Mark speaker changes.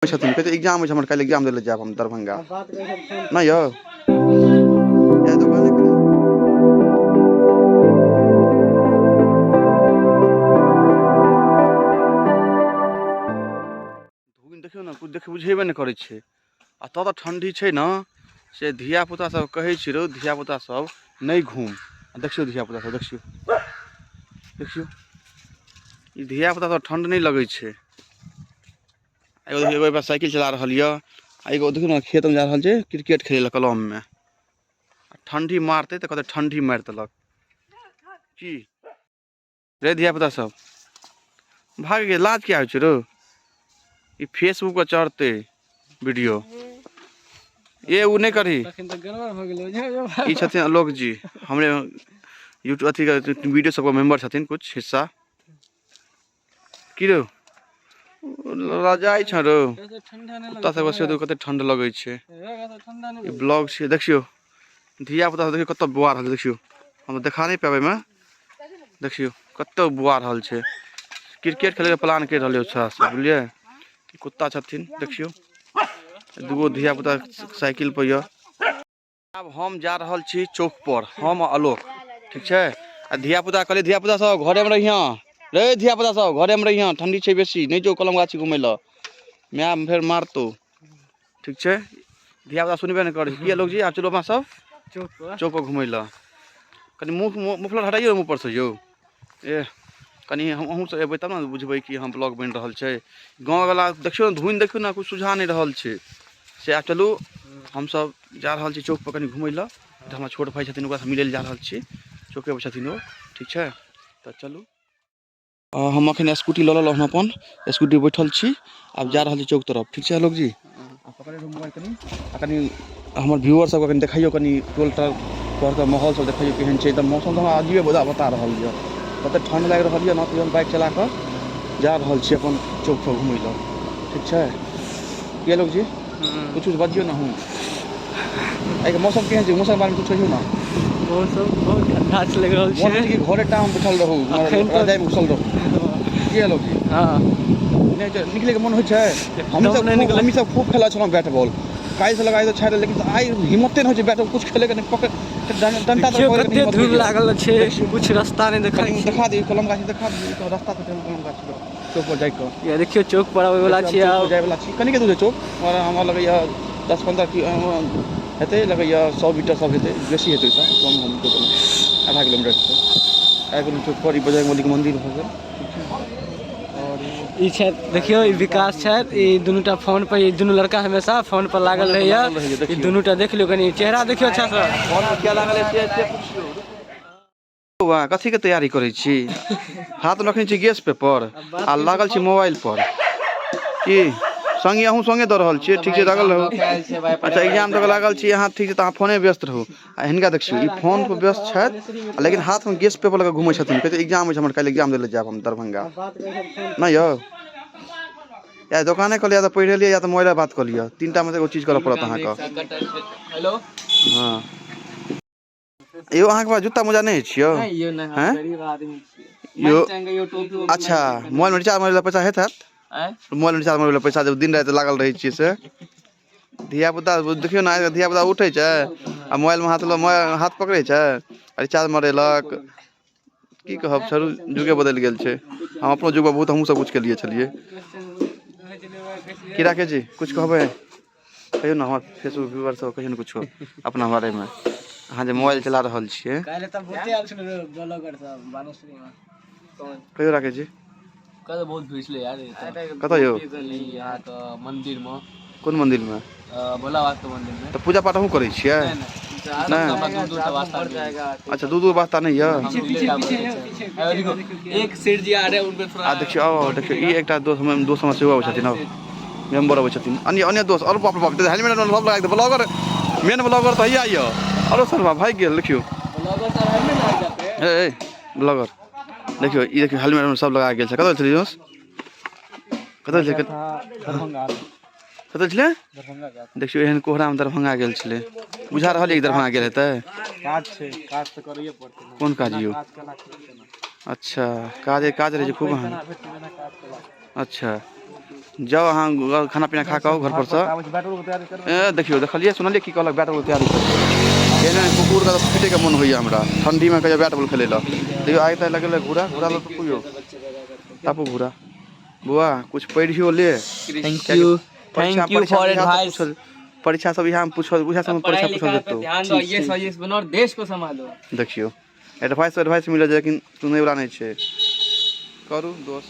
Speaker 1: छथिन कहते एग्जाम छै हमर काल्हि एग्जाम दै लए जायब हम दरभंगा नहि यौ या दुकाने के धुन देखियौ ने कुछ देख बुझेबे नहि करै छै आ तत ठंडी छै न से धिया पुता सब कहै छै रो धिया पुता सब नहीं घूम देखियो धिया पुता सब देखियो देखियो ई धिया पुता सब ठंड नहीं लगै छै। एगो साइकिल चला रहल य एगो देखियो ना खेत में जा रहल छै क्रिकेट खेले ला कलम में ठंडी मारते तो कहते ठंडी मार देलक की रे धिया पुता सब भाग गे लाज क्या हो रो ई फेसबुक पर चढ़ते वीडियो ये उ नहीं करी ई छथिन आलोक जी हमरे यूट्यूब अथी वीडियो सब मेंबर छथिन कुछ हिस्सा की रो राजाई छ रो कुत्ता सब बसियो तो कते ठंड लगै छै ई ब्लॉग छै देखियो धिया पुता देखियो कत बुआ रहल देखियो हम देखा नहीं पाबे में देखियो कत बुआ रहल छै क्रिकेट खेले के प्लान कर रहल छै बुझलिए कुत्ता छथिन देखियो दूगो धिया पुता साइकिल पर य अब हम जा रहल छी चौक पर हम आलोक ठीक छै आ धिया पुता कहले धिया पुता सब घरे में रहिया रे धिया पुता सब घरे में रहिया ठंडी छै बेसी नहीं जो कलम गाछी घुमै ल मैं फेर मारतो ठीक छै धिया पुता सुनबे नहीं करे की लोग जी आप चलो सब चौक पर घुमै ल कनी मुफलर हटाइयो मुंह पर से यौ ए कनी हम सब एबै तब न बुझबै कि हम ब्लॉग बन रहल छै गाँव वाला देखियो धुन देखियो ना कुछ सुझा नहीं रहल छै से आ चलू हम सब जा रहल छी चौक पर कनी घुमै ल हमर छोट भाई छथिन ओकरा से मिलै ल जा रहल छी चौके पर छथिन ओ ठीक छै त चलू हम अखन स्कूटी ल लेलहुँ हम अपन स्कूटी बैठल छी अब जा रहल छी चौक तरफ ठीक छै लोग जी आ पकड़े मोबाइल कनी हमर व्यूअर सब कनी देखियो कनी टोल पर का माहौल सब देखियो केहन छै त मौसम तो अजीबे बता रहल य कते ठंड लाग रहल य न त हम बाइक चला कर जा रहल छी अपन चौक पर घुमै ल ठीक छै के लोग जी कुछ बजियो ना हूँ आई के मौसम केहन छै मौसम बारे में कुछ कहियो ना
Speaker 2: मौसम बहुत ठंडा से लग रहल छै
Speaker 1: कि घरे टा हम बैठल रहू राजाई में घुसल रहू के लोग जी
Speaker 2: हां
Speaker 1: निकले के मन हो छै हम सब खूब खेला छलौ बैट बॉल काई से लगाई तो छाड़ लेकिन आई हिम्मते नहीं हो बैट कुछ खेले के नहीं पकड़ डंडा तो
Speaker 2: कते धूल लागल छै कुछ रास्ता नहीं
Speaker 1: दिखा दी कलम गाछी दिखा दी तो रास्ता तो कलम गाछी चौक पर जाई को
Speaker 2: ये देखियो चौक पर आवे वाला छी
Speaker 1: जाय वाला छी कनी के दूर चौक और हमरा लगे या 10-15 की हेते लगे या 100 मीटर सब हेते बेसी हेते त कम हम तो आधा किलोमीटर से आगे चौक पर ई बजरंग बली के मंदिर हो गेल और
Speaker 2: ई छै देखियो ई विकास छै ई दुनुटा फोन पर ई दुनु लड़का हमेशा फोन पर लागल रहैया ई दुनुटा देख लियो कनी चेहरा देखियो अच्छा से
Speaker 1: फोन पर क्या लागल है से पूछियो वाह कथी के तैयारी करै छी हाथ रखने छी गैस पे पर आ लागल छी मोबाइल पर की संगे अहूँ संगे द रहल छी ठीक छै लागल रहू अच्छा एग्जाम तक लागल छी अहाँ ठीक छै त अहाँ फोने व्यस्त रहू आ हिनका देखियो ई फोन पर व्यस्त छथि लेकिन हाथ में गैस पेपर लगा घुमै छथिन कहते एग्जाम छै हमर काल्हि एग्जाम दै लए जायब हम दरभंगा नहीं यौ या दुकाने कर लिया तो पढ़ लिया या तो मोबाइल बात कर लिया तीनटा में एगो चीज करऽ पड़त अहाँ के
Speaker 2: हेलो
Speaker 1: हां यो अहाँ के पास जूता मोजा नहीं छियो
Speaker 2: यो नहीं हम गरीब आदमी छी
Speaker 1: यो
Speaker 2: यूट्यूब
Speaker 1: अच्छा मोबाइल में रिचार्ज मारे पैसा हेत मोबाइल में रिचार्ज मारे पैसा जब दिन रात लागल रहे छी से धिया पुता देखियो ना धिया पुता उठे छै आ मोबाइल में हाथ पकड़े छै रिचार्ज मारेलक की कहब छोड़ू जुगे बदल गेल छै हम अपनो जुग में बहुत हमहू सब कुछ के लिए छलिए की राखे जी कुछ कहबे कहियो ना हमर फेसबुक व्यूअर सब कहियो ना कुछ अपना बारे में अहाँ जे मोबाइल चला रहल छियै
Speaker 2: काले त बहुते आल छल ब्लॉगर सब बानेश्वरी में
Speaker 1: कहियो राखे जी
Speaker 2: कल बहुत भीड़ छले यार
Speaker 1: कत यो
Speaker 2: यहाँ के मंदिर में
Speaker 1: कोन मंदिर में
Speaker 2: भोला बाबा के मंदिर में
Speaker 1: तो पूजा पाठ हम करै छियै
Speaker 2: नहीं दूर से वास्ता जाएगा
Speaker 1: अच्छा दूर वास्ता नहीं है
Speaker 2: एक सेठ जी आ रहे हैं उनपे थोड़ा
Speaker 1: आ देखियो ई एकटा दोस्त में सेवा होय छथिन मेंबर होय छथिन अन्य दोस्त और बाप रे बाप हेलमेट सब लगा दे ब्लॉगर मेन ब्लॉगर तो हिया आइयो अरे सर भाग गेल देखियो
Speaker 2: ब्लॉगर सर हेलमेट लगा जाते
Speaker 1: ए ब्लॉगर देखियो ई देखियो हेलमेट सब लगा गेल छै कतौ छली दोस्त कतौ छै
Speaker 2: दरभंगा
Speaker 1: कतौ छले
Speaker 2: दरभंगा
Speaker 1: देखियो एहन कोहरा में दरभंगा गेल छले बुझा रहल है दरभंगा गेल हेतै
Speaker 2: काज छै काज तो करिए पड़ते
Speaker 1: कोन काज यौ अच्छा काज रहे छै खूब अच्छा जाओ अहाँ खाना पीना खा कऽ घर पर से देखियो देखलिए सुनलिए की कहलक बैट बॉल तैयारी कर एहने कुकुर का पीटे के मन होइए हमरा ठंडी में कहियो बैट बॉल खेले ला देखियो आइ त लगल घूरा घूरा लो तो पुयो तापो घूरा बुआ कुछ पढ़ियो ले
Speaker 2: थैंक यू फॉर एडवाइस।
Speaker 1: परीक्षा सब यहाँ पूछो उहे सब परीक्षा पूछो देतो
Speaker 2: ध्यान दो, आईएएस बनो और देश को संभालो।
Speaker 1: देखियो एडवाइस मिले लेकिन सुनै वाला नहीं छे करू दोस्त।